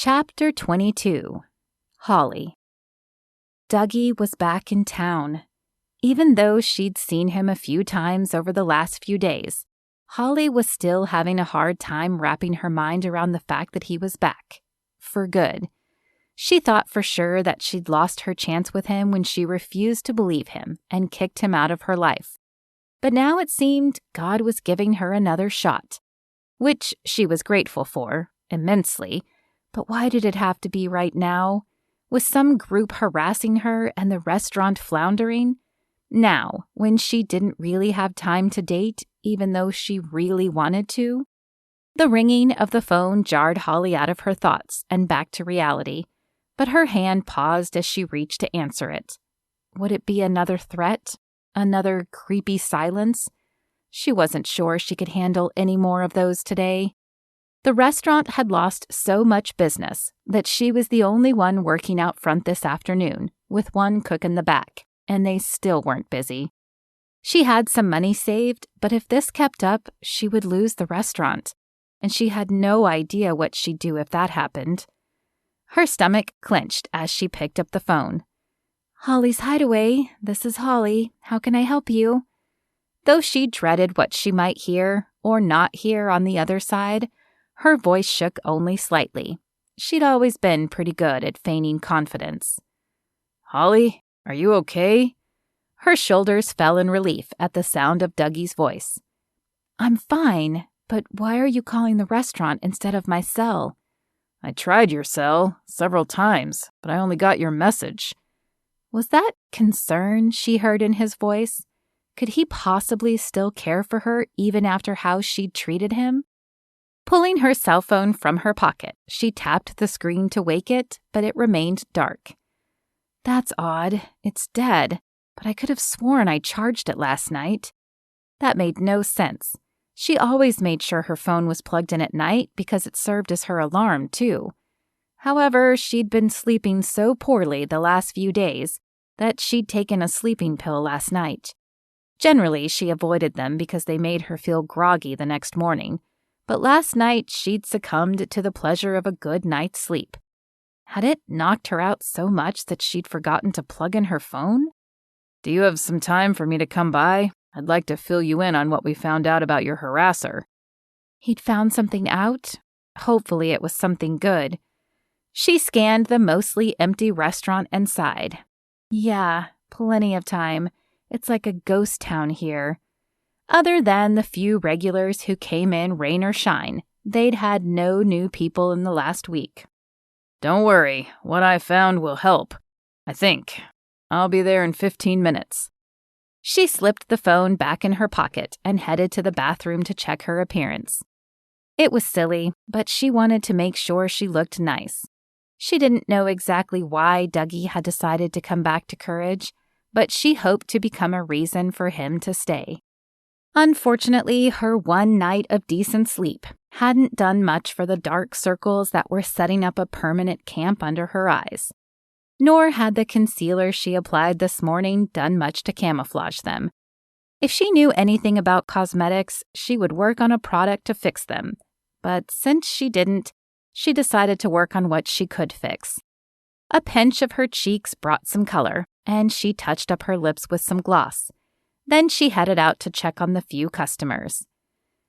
Chapter 22. Holly. Dougie was back in town. Even though she'd seen him a few times over the last few days, Holly was still having a hard time wrapping her mind around the fact that he was back. For good. She thought for sure that she'd lost her chance with him when she refused to believe him and kicked him out of her life. But now it seemed God was giving her another shot, which she was grateful for, immensely. But why did it have to be right now? Was some group harassing her and the restaurant floundering? Now, when she didn't really have time to date, even though she really wanted to? The ringing of the phone jarred Holly out of her thoughts and back to reality, but her hand paused as she reached to answer it. Would it be another threat? Another creepy silence? She wasn't sure she could handle any more of those today. The restaurant had lost so much business that she was the only one working out front this afternoon, with one cook in the back, and they still weren't busy. She had some money saved, but if this kept up, she would lose the restaurant, and she had no idea what she'd do if that happened. Her stomach clenched as she picked up the phone. "Holly's Hideaway, this is Holly. How can I help you?" Though she dreaded what she might hear or not hear on the other side, her voice shook only slightly. She'd always been pretty good at feigning confidence. "Holly, are you okay?" Her shoulders fell in relief at the sound of Dougie's voice. "I'm fine, but why are you calling the restaurant instead of my cell?" "I tried your cell several times, but I only got your message." Was that concern she heard in his voice? Could he possibly still care for her even after how she'd treated him? Pulling her cell phone from her pocket, she tapped the screen to wake it, but it remained dark. "That's odd. It's dead, but I could have sworn I charged it last night." That made no sense. She always made sure her phone was plugged in at night because it served as her alarm, too. However, she'd been sleeping so poorly the last few days that she'd taken a sleeping pill last night. Generally, she avoided them because they made her feel groggy the next morning. But last night, she'd succumbed to the pleasure of a good night's sleep. Had it knocked her out so much that she'd forgotten to plug in her phone? "Do you have some time for me to come by? I'd like to fill you in on what we found out about your harasser." He'd found something out? Hopefully it was something good. She scanned the mostly empty restaurant and sighed. Yeah, plenty of time. It's like a ghost town here. Other than the few regulars who came in rain or shine, they'd had no new people in the last week. "Don't worry, what I found will help, I think. I'll be there in 15 minutes. She slipped the phone back in her pocket and headed to the bathroom to check her appearance. It was silly, but she wanted to make sure she looked nice. She didn't know exactly why Dougie had decided to come back to Courage, but she hoped to become a reason for him to stay. Unfortunately, her one night of decent sleep hadn't done much for the dark circles that were setting up a permanent camp under her eyes. Nor had the concealer she applied this morning done much to camouflage them. If she knew anything about cosmetics, she would work on a product to fix them. But since she didn't, she decided to work on what she could fix. A pinch of her cheeks brought some color, and she touched up her lips with some gloss. Then she headed out to check on the few customers.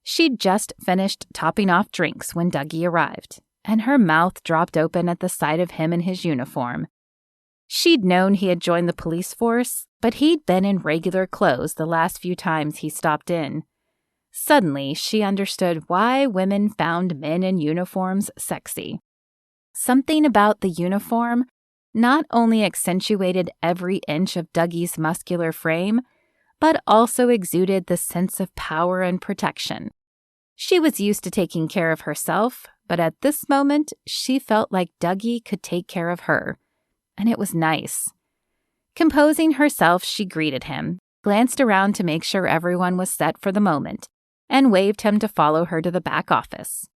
She'd just finished topping off drinks when Dougie arrived, and her mouth dropped open at the sight of him in his uniform. She'd known he had joined the police force, but he'd been in regular clothes the last few times he stopped in. Suddenly, she understood why women found men in uniforms sexy. Something about the uniform not only accentuated every inch of Dougie's muscular frame, but also exuded the sense of power and protection. She was used to taking care of herself, but at this moment, she felt like Dougie could take care of her. And it was nice. Composing herself, she greeted him, glanced around to make sure everyone was set for the moment, and waved him to follow her to the back office.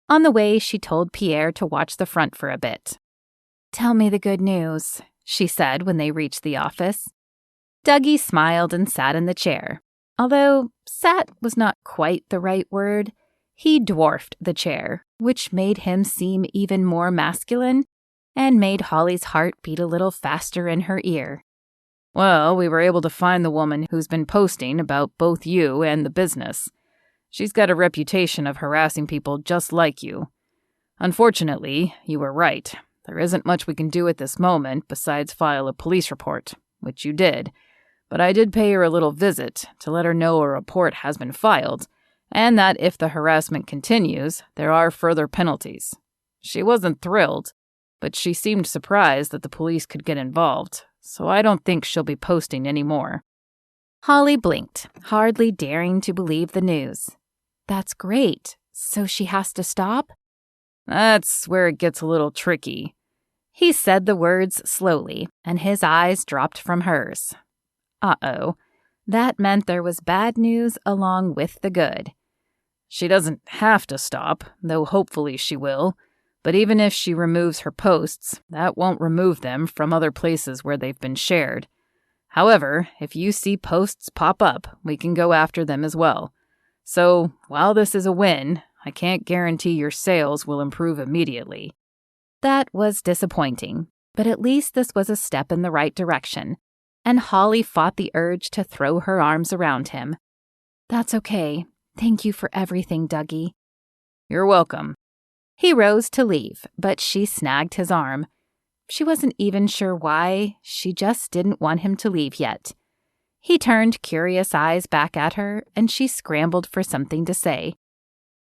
On the way, she told Pierre to watch the front for a bit. "Tell me the good news," she said when they reached the office. Dougie smiled and sat in the chair. Although sat was not quite the right word, he dwarfed the chair, which made him seem even more masculine and made Holly's heart beat a little faster in her ear. Well, we were able to find the woman who's been posting about both you and the business. She's got a reputation of harassing people just like you. Unfortunately, you were right. There isn't much we can do at this moment besides file a police report, which you did. But I did pay her a little visit to let her know a report has been filed, and that if the harassment continues, there are further penalties. She wasn't thrilled, but she seemed surprised that the police could get involved, so I don't think she'll be posting anymore. Holly blinked, hardly daring to believe the news. That's great. So she has to stop? That's where it gets a little tricky. He said the words slowly, and his eyes dropped from hers. Uh-oh. That meant there was bad news along with the good. She doesn't have to stop, though hopefully she will. But even if she removes her posts, that won't remove them from other places where they've been shared. However, if you see posts pop up, we can go after them as well. So, while this is a win, I can't guarantee your sales will improve immediately. That was disappointing, but at least this was a step in the right direction, and Holly fought the urge to throw her arms around him. That's okay. Thank you for everything, Dougie. You're welcome. He rose to leave, but she snagged his arm. She wasn't even sure why, she just didn't want him to leave yet. He turned curious eyes back at her, and she scrambled for something to say.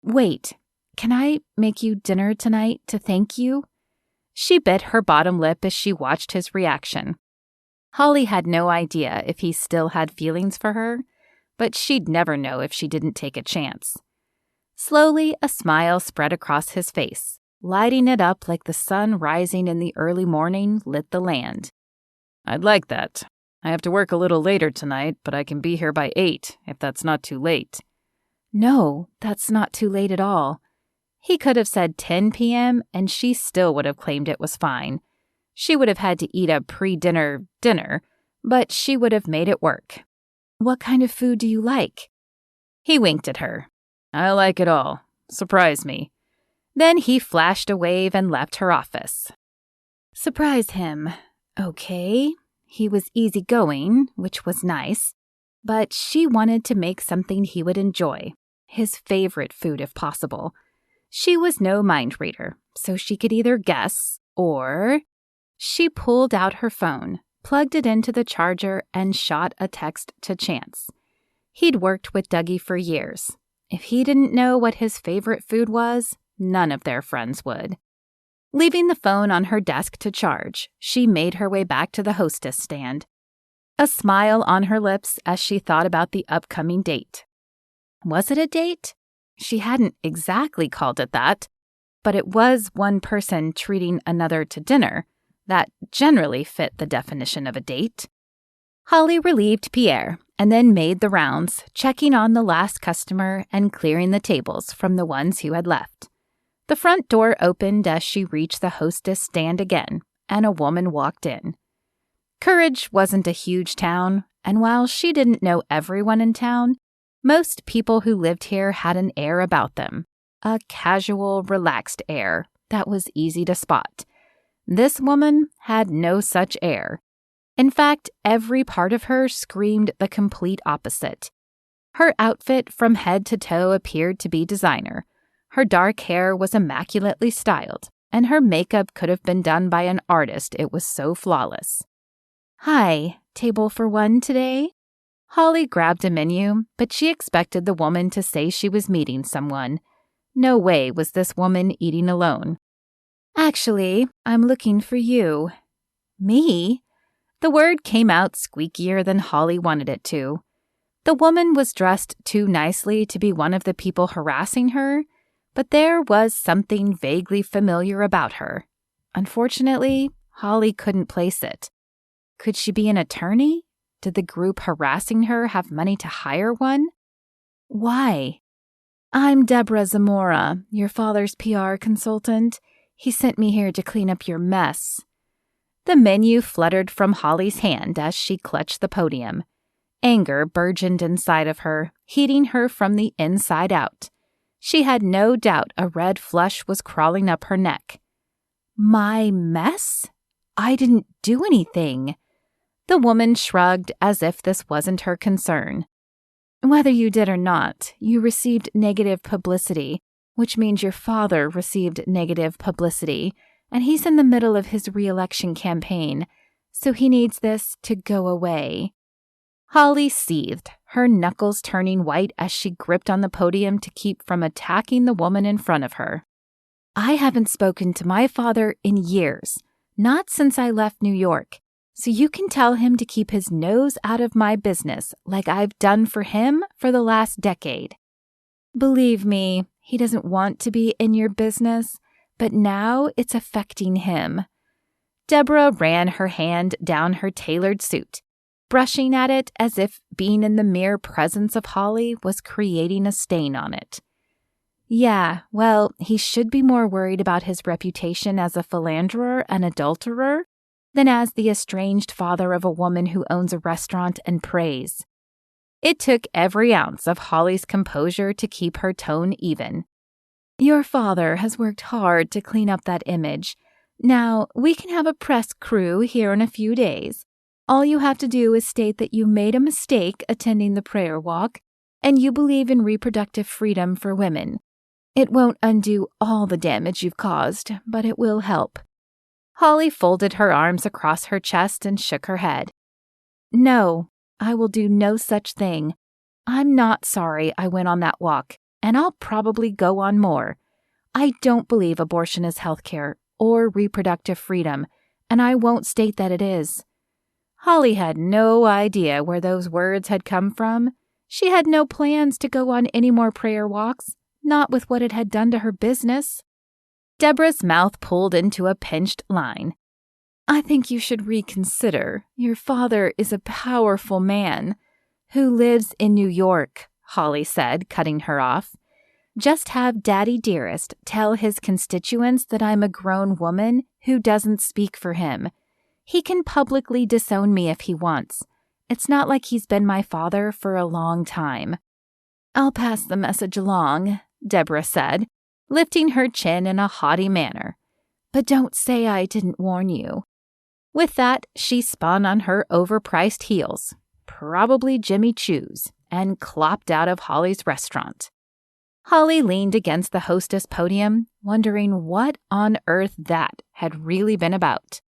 Wait, can I make you dinner tonight to thank you? She bit her bottom lip as she watched his reaction. Holly had no idea if he still had feelings for her, but she'd never know if she didn't take a chance. Slowly, a smile spread across his face, lighting it up like the sun rising in the early morning lit the land. I'd like that. I have to work a little later tonight, but I can be here by 8, if that's not too late. No, that's not too late at all. He could have said 10 p.m., and she still would have claimed it was fine. She would have had to eat a pre-dinner dinner, but she would have made it work. What kind of food do you like? He winked at her. I like it all. Surprise me. Then he flashed a wave and left her office. Surprise him. Okay. He was easygoing, which was nice, but she wanted to make something he would enjoy, his favorite food if possible. She was no mind reader, so she could either guess or... She pulled out her phone, plugged it into the charger, and shot a text to Chance. He'd worked with Dougie for years. If he didn't know what his favorite food was, none of their friends would. Leaving the phone on her desk to charge, she made her way back to the hostess stand, a smile on her lips as she thought about the upcoming date. Was it a date? She hadn't exactly called it that, but it was one person treating another to dinner. That generally fit the definition of a date. Holly relieved Pierre and then made the rounds, checking on the last customer and clearing the tables from the ones who had left. The front door opened as she reached the hostess stand again, and a woman walked in. Courage wasn't a huge town, and while she didn't know everyone in town, most people who lived here had an air about them, a casual, relaxed air that was easy to spot. This woman had no such air. In fact, every part of her screamed the complete opposite. Her outfit from head to toe appeared to be designer. Her dark hair was immaculately styled, and her makeup could have been done by an artist, it was so flawless. Hi, table for one today? Holly grabbed a menu, but she expected the woman to say she was meeting someone. No way was this woman eating alone. Actually, I'm looking for you. Me? The word came out squeakier than Holly wanted it to. The woman was dressed too nicely to be one of the people harassing her, but there was something vaguely familiar about her. Unfortunately, Holly couldn't place it. Could she be an attorney? Did the group harassing her have money to hire one? Why? I'm Deborah Zamora, your father's PR consultant. He sent me here to clean up your mess. The menu fluttered from Holly's hand as she clutched the podium. Anger burgeoned inside of her, heating her from the inside out. She had no doubt a red flush was crawling up her neck. My mess? I didn't do anything. The woman shrugged as if this wasn't her concern. Whether you did or not, you received negative publicity, which means your father received negative publicity, and he's in the middle of his re-election campaign, so he needs this to go away. Holly seethed, her knuckles turning white as she gripped on the podium to keep from attacking the woman in front of her. I haven't spoken to my father in years, not since I left New York, so you can tell him to keep his nose out of my business like I've done for him for the last decade. Believe me, he doesn't want to be in your business, but now it's affecting him. Deborah ran her hand down her tailored suit, brushing at it as if being in the mere presence of Holly was creating a stain on it. Yeah, well, he should be more worried about his reputation as a philanderer and adulterer than as the estranged father of a woman who owns a restaurant and prays. It took every ounce of Holly's composure to keep her tone even. Your father has worked hard to clean up that image. Now, we can have a press crew here in a few days. All you have to do is state that you made a mistake attending the prayer walk, and you believe in reproductive freedom for women. It won't undo all the damage you've caused, but it will help. Holly folded her arms across her chest and shook her head. No, I will do no such thing. I'm not sorry I went on that walk, and I'll probably go on more. I don't believe abortion is healthcare or reproductive freedom, and I won't state that it is. Holly had no idea where those words had come from. She had no plans to go on any more prayer walks, not with what it had done to her business. Deborah's mouth pulled into a pinched line. I think you should reconsider. Your father is a powerful man who lives in New York, Holly said, cutting her off. Just have Daddy Dearest tell his constituents that I'm a grown woman who doesn't speak for him. He can publicly disown me if he wants. It's not like he's been my father for a long time. I'll pass the message along, Deborah said, lifting her chin in a haughty manner. But don't say I didn't warn you. With that, she spun on her overpriced heels, probably Jimmy Choo's, and clopped out of Holly's restaurant. Holly leaned against the hostess podium, wondering what on earth that had really been about.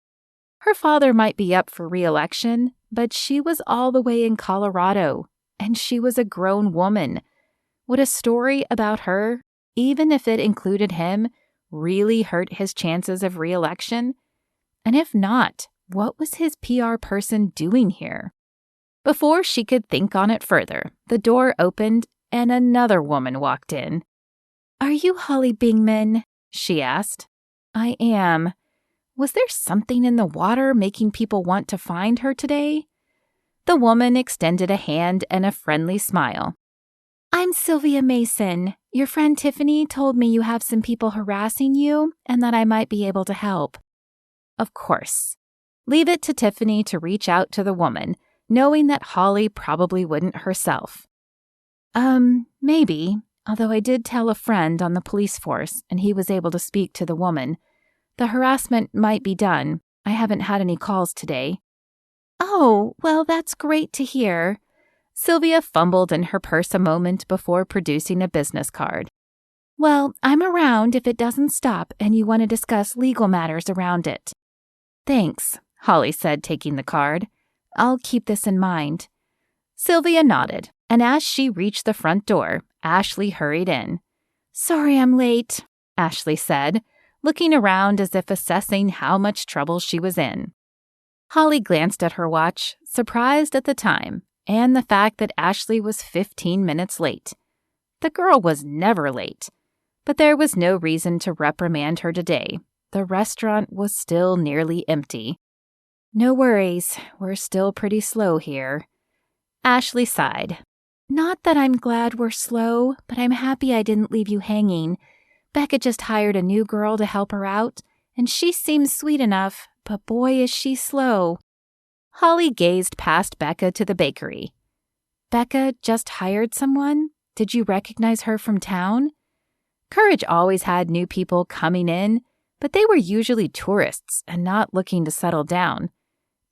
Her father might be up for re-election, but she was all the way in Colorado, and she was a grown woman. Would a story about her, even if it included him, really hurt his chances of re-election? And if not, what was his PR person doing here? Before she could think on it further, the door opened and another woman walked in. Are you Holly Bingman? She asked. I am. Was there something in the water making people want to find her today? The woman extended a hand and a friendly smile. I'm Sylvia Mason. Your friend Tiffany told me you have some people harassing you and that I might be able to help. Of course. Leave it to Tiffany to reach out to the woman, knowing that Holly probably wouldn't herself. Maybe, although I did tell a friend on the police force and he was able to speak to the woman. The harassment might be done. I haven't had any calls today. Oh, well, that's great to hear. Sylvia fumbled in her purse a moment before producing a business card. Well, I'm around if it doesn't stop and you want to discuss legal matters around it. Thanks, Holly said, taking the card. I'll keep this in mind. Sylvia nodded, and as she reached the front door, Ashley hurried in. Sorry I'm late, Ashley said, looking around as if assessing how much trouble she was in. Holly glanced at her watch, surprised at the time, and the fact that Ashley was 15 minutes late. The girl was never late, but there was no reason to reprimand her today. The restaurant was still nearly empty. No worries, we're still pretty slow here. Ashley sighed. Not that I'm glad we're slow, but I'm happy I didn't leave you hanging. Becca just hired a new girl to help her out, and she seems sweet enough, but boy is she slow. Holly gazed past Becca to the bakery. Becca just hired someone? Did you recognize her from town? Courage always had new people coming in, but they were usually tourists and not looking to settle down.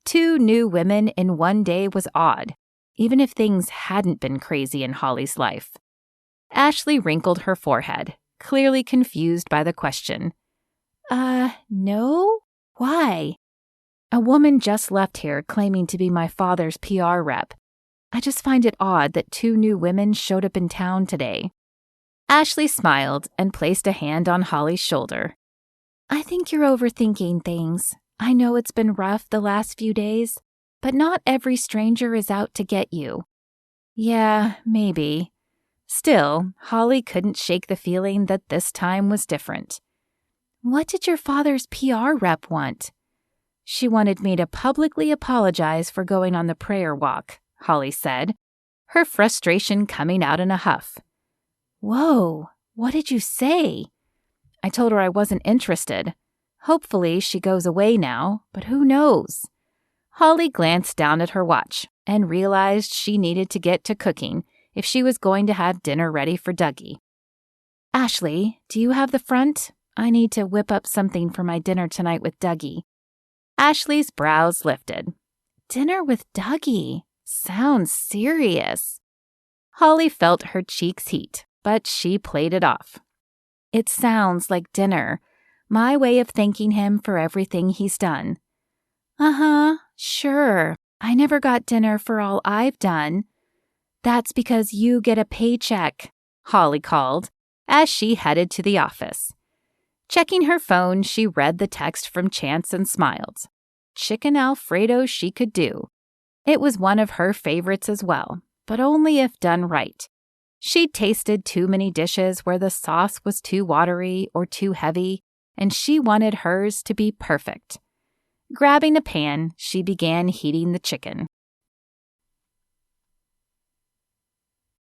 2 new women in one day was odd, even if things hadn't been crazy in Holly's life. Ashley wrinkled her forehead, clearly confused by the question. No? Why? A woman just left here claiming to be my father's PR rep. I just find it odd that 2 new women showed up in town today. Ashley smiled and placed a hand on Holly's shoulder. I think you're overthinking things. I know it's been rough the last few days, but not every stranger is out to get you. Yeah, maybe. Still, Holly couldn't shake the feeling that this time was different. What did your father's PR rep want? She wanted me to publicly apologize for going on the prayer walk, Holly said, her frustration coming out in a huff. Whoa, what did you say? I told her I wasn't interested. Hopefully she goes away now, but who knows? Holly glanced down at her watch and realized she needed to get to cooking if she was going to have dinner ready for Dougie. Ashley, do you have the front? I need to whip up something for my dinner tonight with Dougie. Ashley's brows lifted. Dinner with Dougie? Sounds serious. Holly felt her cheeks heat, but she played it off. It sounds like dinner, my way of thanking him for everything he's done. Sure. I never got dinner for all I've done. That's because you get a paycheck, Holly called, as she headed to the office. Checking her phone, she read the text from Chance and smiled. Chicken Alfredo she could do. It was one of her favorites as well, but only if done right. She'd tasted too many dishes where the sauce was too watery or too heavy, and she wanted hers to be perfect. Grabbing a pan, she began heating the chicken.